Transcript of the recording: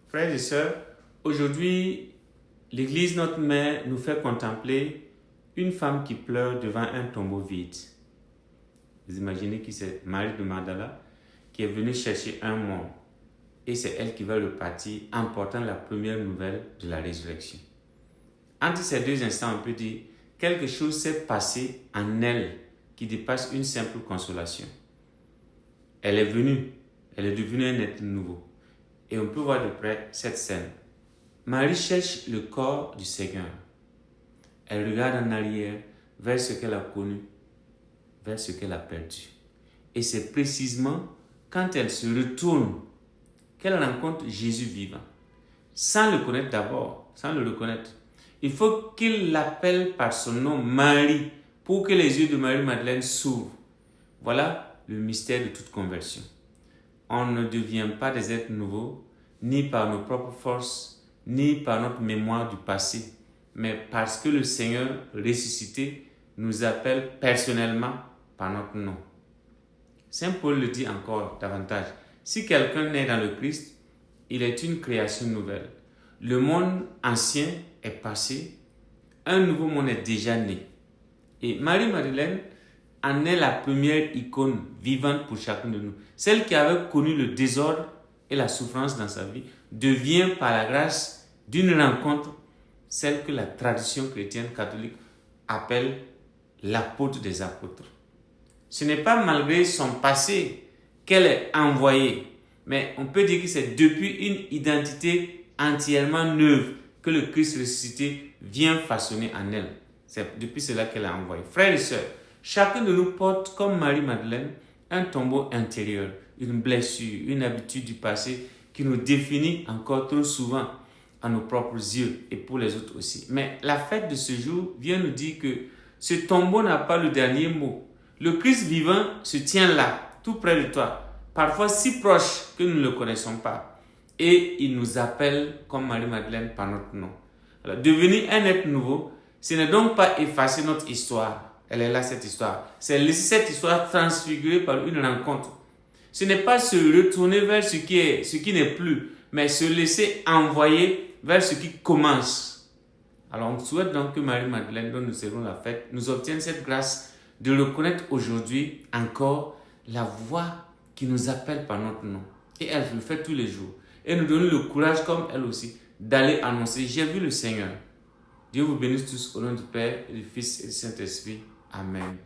Frères et sœurs, aujourd'hui, l'Église, notre mère, nous fait contempler une femme qui pleure devant un tombeau vide. Vous imaginez qui c'est? Marie de Magdala, qui est venue chercher un mort. Et c'est elle qui va le partir, emportant la première nouvelle de la résurrection. Entre ces deux instants, on peut dire, quelque chose s'est passé en elle qui dépasse une simple consolation. Elle est venue, elle est devenue un être nouveau. Et on peut voir de près cette scène. Marie cherche le corps du Seigneur. Elle regarde en arrière vers ce qu'elle a connu, vers ce qu'elle a perdu. Et c'est précisément quand elle se retourne qu'elle rencontre Jésus vivant. Sans le connaître d'abord, sans le reconnaître. Il faut qu'il l'appelle par son nom Marie pour que les yeux de Marie-Madeleine s'ouvrent. Voilà le mystère de toute conversion. On ne devient pas des êtres nouveaux, ni par nos propres forces, ni par notre mémoire du passé, mais parce que le Seigneur ressuscité nous appelle personnellement par notre nom. Saint Paul le dit encore davantage. Si quelqu'un naît dans le Christ, il est une création nouvelle. Le monde ancien est passé, un nouveau monde est déjà né. Et Marie-Madeleine en est la première icône vivante pour chacun de nous. Celle qui avait connu le désordre et la souffrance dans sa vie devient par la grâce d'une rencontre celle que la tradition chrétienne catholique appelle l'apôtre des apôtres. Ce n'est pas malgré son passé qu'elle est envoyée, mais on peut dire que c'est depuis une identité entièrement neuve que le Christ ressuscité vient façonner en elle. C'est depuis cela qu'elle est envoyée. Frères et sœurs, chacun de nous porte, comme Marie-Madeleine, un tombeau intérieur, une blessure, une habitude du passé qui nous définit encore trop souvent à nos propres yeux et pour les autres aussi. Mais la fête de ce jour vient nous dire que ce tombeau n'a pas le dernier mot. Le Christ vivant se tient là, tout près de toi, parfois si proche que nous ne le connaissons pas. Et il nous appelle comme Marie-Madeleine par notre nom. Alors, devenir un être nouveau, ce n'est donc pas effacer notre histoire. Elle est là, cette histoire. C'est laisser cette histoire transfigurée par une rencontre. Ce n'est pas se retourner vers ce qui n'est plus, mais se laisser envoyer vers ce qui commence. Alors, on souhaite donc que Marie-Madeleine, dont nous célébrons la fête, nous obtienne cette grâce de reconnaître aujourd'hui encore la voix qui nous appelle par notre nom. Et elle le fait tous les jours. Et nous donne le courage, comme elle aussi, d'aller annoncer « J'ai vu le Seigneur ». Dieu vous bénisse tous au nom du Père, et du Fils et du Saint-Esprit. Amen.